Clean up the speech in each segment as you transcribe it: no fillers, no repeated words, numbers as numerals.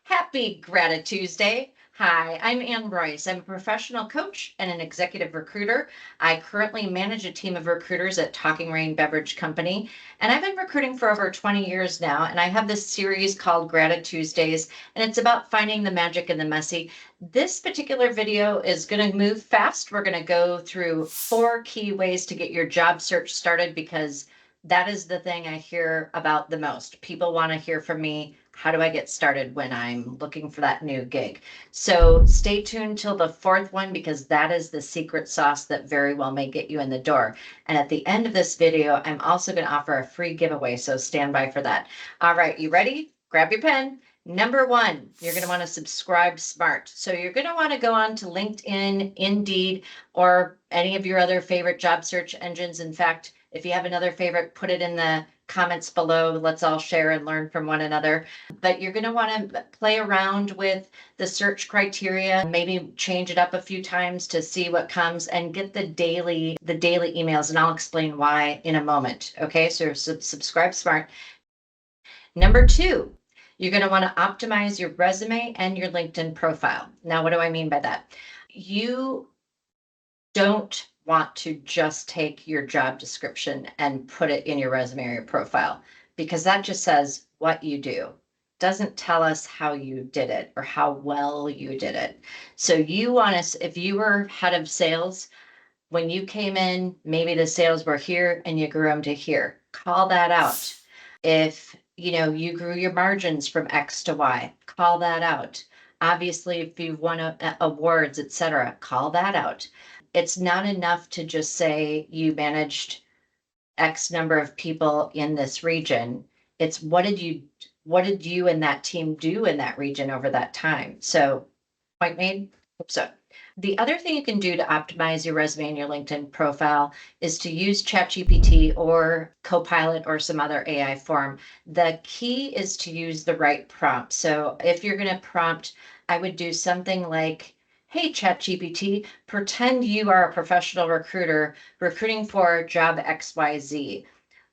Happy GratiTuesday. Hi, I'm Ann Royce. I'm a professional coach and an executive recruiter. I currently manage a team of recruiters at Talking Rain Beverage Company, and I've been recruiting for over 20 years now. And I have this series called GratiTuesdays, and it's about finding the magic in the messy. This particular video is going to move fast. We're going to go through 4 key ways to get your job search started because that is the thing I hear about the most. People want to hear from me. How do I get started when I'm looking for that new gig? So stay tuned till the 4th one because that is the secret sauce that very well may get you in the door. And at the end of this video, I'm also going to offer a free giveaway. So stand by for that. All right, you ready? Grab your pen. Number 1, you're going to want to subscribe smart. So you're going to want to go on to LinkedIn, Indeed, or any of your other favorite job search engines. In fact, if you have another favorite, put it in the comments below. Let's all share and learn from one another. But you're going to want to play around with the search criteria, maybe change it up a few times to see what comes and get the daily emails. And I'll explain why in a moment. Okay, so subscribe smart. Number 2, you're going to want to optimize your resume and your LinkedIn profile. Now, what do I mean by that? You don't want to just take your job description and put it in your resume or your profile because that just says what you do. Doesn't tell us how you did it or how well you did it. So you want to, if you were head of sales, when you came in, maybe the sales were here and you grew them to here. Call that out. If you grew your margins from X to Y, call that out. Obviously, if you've won awards, etc., call that out. It's not enough to just say you managed X number of people in this region. It's what did you and that team do in that region over that time? So, point made. Hope so. The other thing you can do to optimize your resume and your LinkedIn profile is to use ChatGPT or Copilot or some other AI form. The key is to use the right prompt. So if you're going to prompt, I would do something like, hey, ChatGPT, pretend you are a professional recruiter recruiting for job XYZ.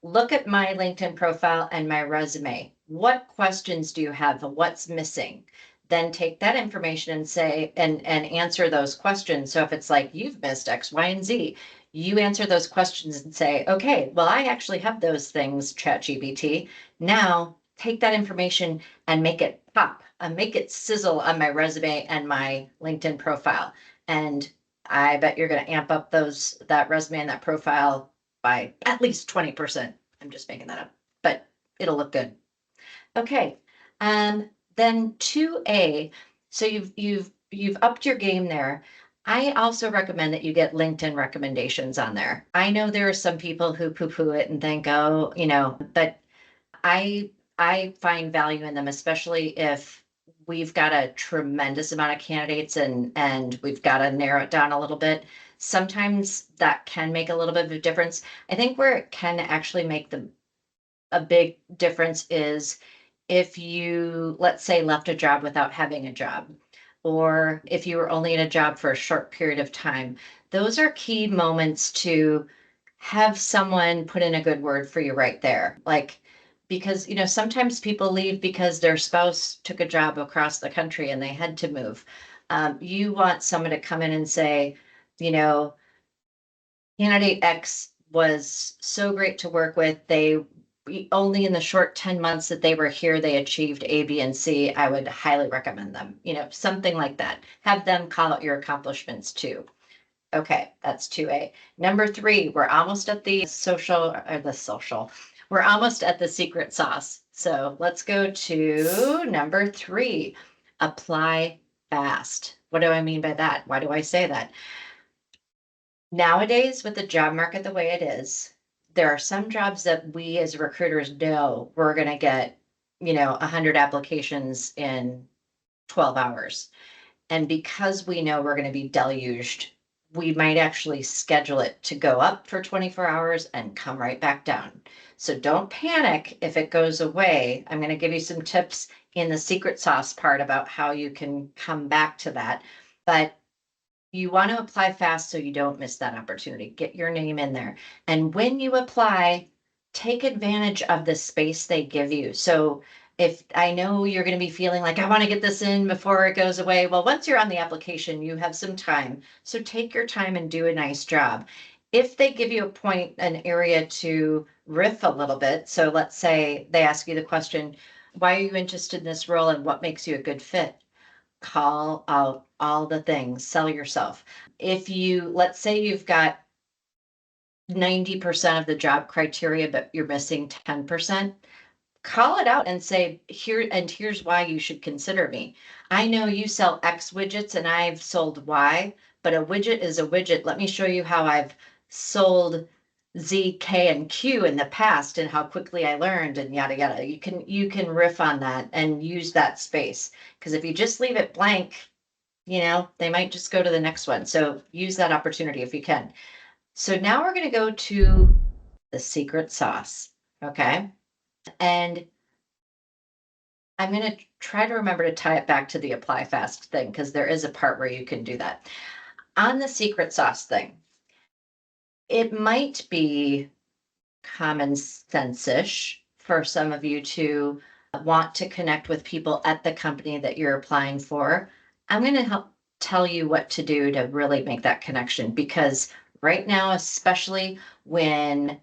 Look at my LinkedIn profile and my resume. What questions do you have? What's missing? Then take that information and say, and answer those questions. So if it's like you've missed X, Y, and Z, you answer those questions and say, okay, well, I actually have those things, ChatGPT. Now take that information and make it pop, make it sizzle on my resume and my LinkedIn profile. And I bet you're going to amp up that resume and that profile by at least 20%. I'm just making that up, but it'll look good. Okay. Then 2A, so you've upped your game there. I also recommend that you get LinkedIn recommendations on there. I know there are some people who poo-poo it and think, oh, but I find value in them, especially if we've got a tremendous amount of candidates and we've got to narrow it down a little bit. Sometimes that can make a little bit of a difference. I think where it can actually make a big difference is if you, let's say, left a job without having a job, or if you were only in a job for a short period of time. Those are key moments to have someone put in a good word for you right there. Like, because, sometimes people leave because their spouse took a job across the country and they had to move. You want someone to come in and say, candidate X was so great to work with. They only in the short 10 months that they were here, they achieved A, B, and C. I would highly recommend them, something like that. Have them call out your accomplishments too. Okay, that's 2A. Number 3, we're almost at we're almost at the secret sauce. So let's go to number 3, apply fast. What do I mean by that? Why do I say that? Nowadays, with the job market the way it is, there are some jobs that we as recruiters know we're going to get, 100 applications in 12 hours. And because we know we're going to be deluged, we might actually schedule it to go up for 24 hours and come right back down. So don't panic if it goes away. I'm going to give you some tips in the secret sauce part about how you can come back to that. But you want to apply fast so you don't miss that opportunity. Get your name in there. And when you apply, take advantage of the space they give you. So If I know you're going to be feeling like I want to get this in before it goes away, well, once you're on the application, you have some time. So take your time and do a nice job. If they give you a point, an area to riff a little bit, so let's say they ask you the question, why are you interested in this role and what makes you a good fit? Call out all the things, sell yourself. If you, let's say you've got 90% of the job criteria, but you're missing 10%, call it out and say, here, and here's why you should consider me. I know you sell X widgets and I've sold Y, but a widget is a widget. Let me show you how I've sold Z, K, and Q in the past and how quickly I learned and yada yada. You can riff on that and use that space. Because if you just leave it blank, they might just go to the next one. So use that opportunity if you can. So now we're going to go to the secret sauce. Okay. And I'm going to try to remember to tie it back to the apply fast thing because there is a part where you can do that. On the secret sauce thing, it might be common sense-ish for some of you to want to connect with people at the company that you're applying for. I'm going to help tell you what to do to really make that connection because right now, especially when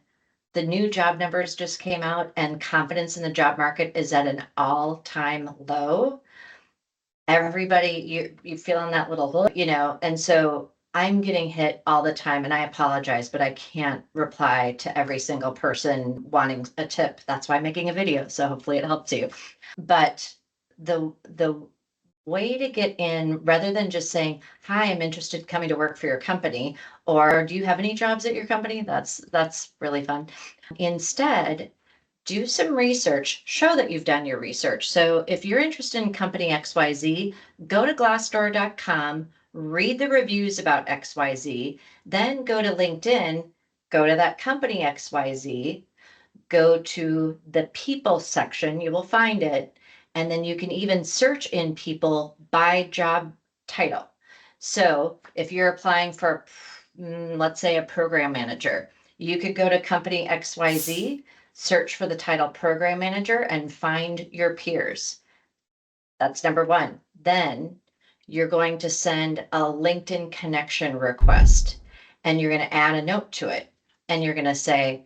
the new job numbers just came out and confidence in the job market is at an all-time low. Everybody, you feeling that little hole, and so I'm getting hit all the time and I apologize, but I can't reply to every single person wanting a tip. That's why I'm making a video. So hopefully it helps you. But the way to get in, rather than just saying, hi, I'm interested in coming to work for your company, or do you have any jobs at your company? That's really fun. Instead, do some research, show that you've done your research. So if you're interested in company XYZ, go to glassdoor.com, read the reviews about XYZ, then go to LinkedIn, go to that company XYZ, go to the people section, you will find it. And then you can even search in people by job title. So if you're applying for, let's say, a program manager, you could go to company XYZ, search for the title program manager, and find your peers. That's number one. Then you're going to send a LinkedIn connection request and you're going to add a note to it. And you're going to say,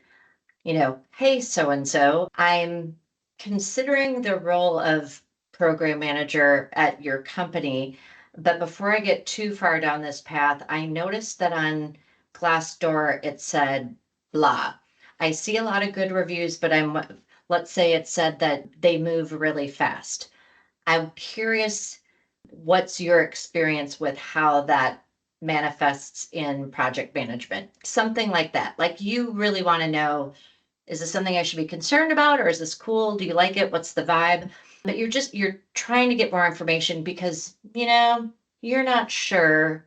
hey, so and so, I'm considering the role of program manager at your company. But before I get too far down this path, I noticed that on Glassdoor it said blah. I see a lot of good reviews, but let's say it said that they move really fast. I'm curious, what's your experience with how that manifests in project management? Something like that. Like you really want to know, is this something I should be concerned about, or is this cool? Do you like it? What's the vibe? But you're trying to get more information because, you're not sure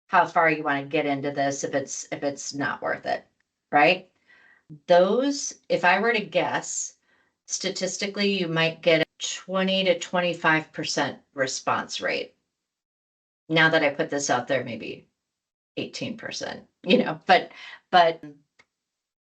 how far you want to get into this if it's not worth it, right? Those, if I were to guess, statistically, you might get a 20 to 25% response rate. Now that I put this out there, maybe 18%, but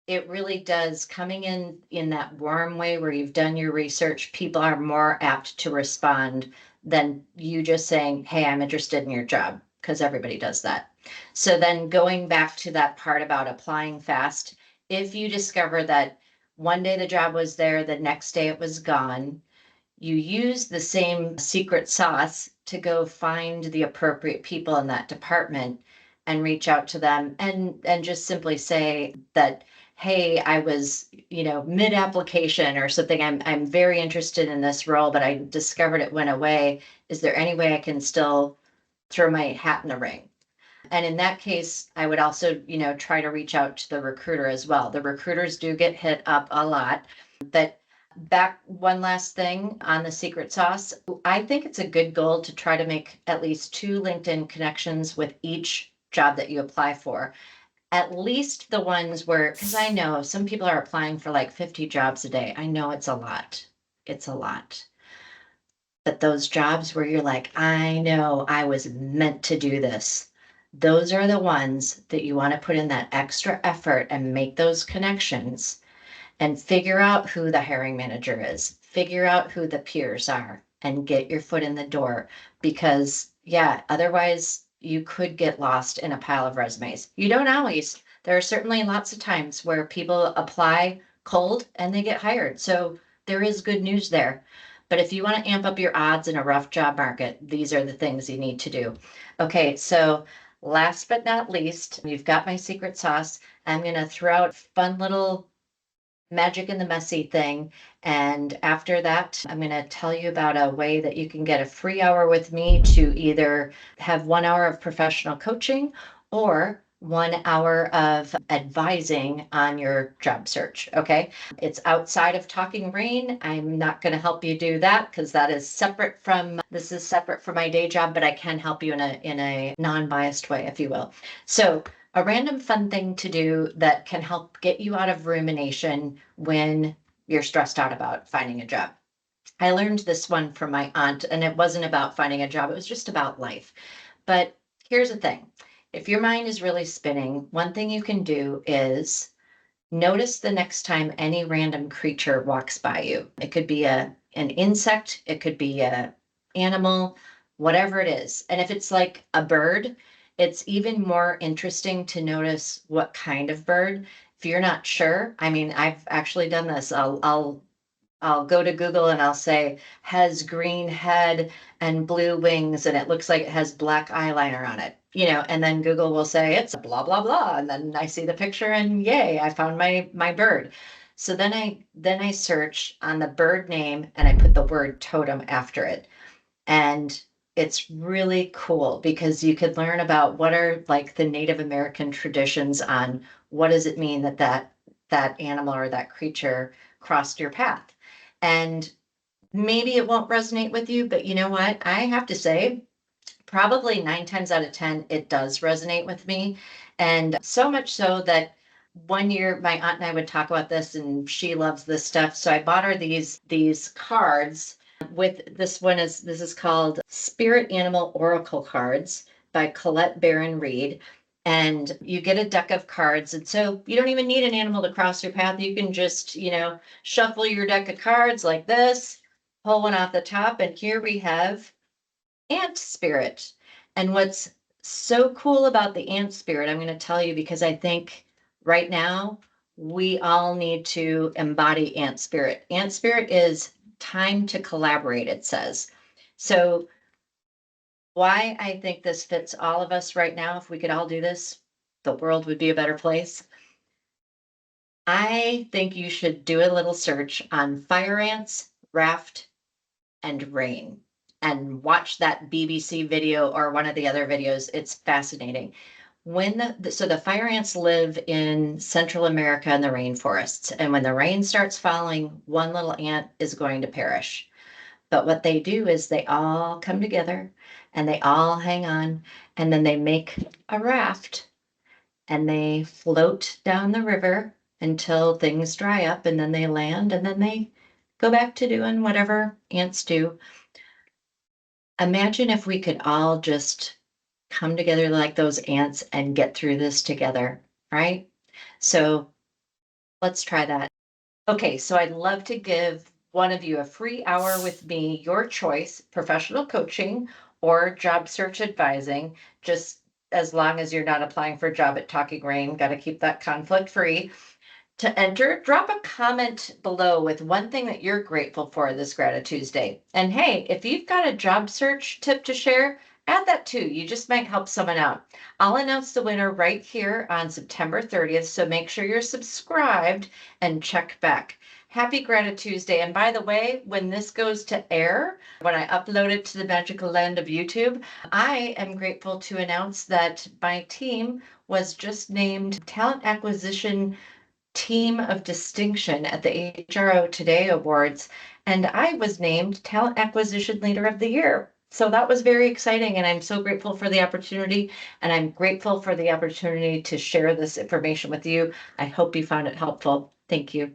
it really does, coming in that warm way where you've done your research, people are more apt to respond than you just saying, hey, I'm interested in your job, because everybody does that. So then going back to that part about applying fast, if you discover that one day the job was there, the next day it was gone, you use the same secret sauce to go find the appropriate people in that department and reach out to them and just simply say that, hey, I was, mid application or something. I'm very interested in this role, but I discovered it went away. Is there any way I can still throw my hat in the ring? And in that case, I would also, try to reach out to the recruiter as well. The recruiters do get hit up a lot. But back, one last thing on the secret sauce. I think it's a good goal to try to make at least 2 LinkedIn connections with each job that you apply for. At least the ones where, because I know some people are applying for like 50 jobs a day. I know it's a lot. It's a lot. But those jobs where you're like, I know I was meant to do this, those are the ones that you want to put in that extra effort and make those connections and figure out who the hiring manager is. figure out who the peers are and get your foot in the door because, yeah, otherwise you could get lost in a pile of resumes. You don't always. There are certainly lots of times where people apply cold and they get hired. So there is good news there. But if you want to amp up your odds in a rough job market, these are the things you need to do. Okay, so last but not least, you've got my secret sauce. I'm going to throw out fun little magic in the messy thing. And after that, I'm going to tell you about a way that you can get a free hour with me to either have 1 hour of professional coaching or 1 hour of advising on your job search. Okay. It's outside of Talking Rain. I'm not going to help you do that because that is separate from this is separate from my day job, but I can help you in a non-biased way, if you will. So a random fun thing to do that can help get you out of rumination when you're stressed out about finding a job. I learned this one from my aunt, and it wasn't about finding a job, it was just about life. But here's the thing, if your mind is really spinning, one thing you can do is notice the next time any random creature walks by you. It could be an insect, it could be a animal, whatever it is. And if it's like a bird, it's even more interesting to notice what kind of bird. If you're not sure, I mean, I've actually done this. I'll go to Google and I'll say has green head and blue wings and it looks like it has black eyeliner on it, and then Google will say it's blah blah blah, and then I see the picture and yay, I found my bird. So then I search on the bird name and I put the word totem after it. And it's really cool because you could learn about what are like the Native American traditions on what does it mean that animal or that creature crossed your path. And maybe it won't resonate with you, but you know what? I have to say, probably 9 times out of 10, it does resonate with me. And so much so that 1 year, my aunt and I would talk about this, and she loves this stuff. So I bought her these cards with this is called Spirit Animal Oracle Cards by Colette Baron Reed. And you get a deck of cards. And so you don't even need an animal to cross your path. You can just, shuffle your deck of cards like this, pull one off the top. And here we have ant spirit. And what's so cool about the ant spirit, I'm going to tell you because I think right now we all need to embody ant spirit. Ant spirit is time to collaborate, it says. So why I think this fits all of us right now, if we could all do this, the world would be a better place. I think you should do a little search on fire ants, raft, and rain and watch that BBC video or one of the other videos. It's fascinating. So the fire ants live in Central America in the rainforests. And when the rain starts falling, one little ant is going to perish. But what they do is they all come together and they all hang on and then they make a raft and they float down the river until things dry up and then they land and then they go back to doing whatever ants do. Imagine if we could all just come together like those ants and get through this together, right? So let's try that. Okay, so I'd love to give one of you a free hour with me, your choice, professional coaching or job search advising, just as long as you're not applying for a job at Talking Rain, got to keep that conflict free. To enter, drop a comment below with one thing that you're grateful for this GratiTuesday. And hey, if you've got a job search tip to share, add that too. You just might help someone out. I'll announce the winner right here on September 30th, so make sure you're subscribed and check back. Happy GratiTuesday. And by the way, when this goes to air, when I upload it to the magical land of YouTube, I am grateful to announce that my team was just named Talent Acquisition Team of Distinction at the HRO Today Awards, and I was named Talent Acquisition Leader of the Year. So that was very exciting, and I'm so grateful for the opportunity, and I'm grateful for the opportunity to share this information with you. I hope you found it helpful. Thank you.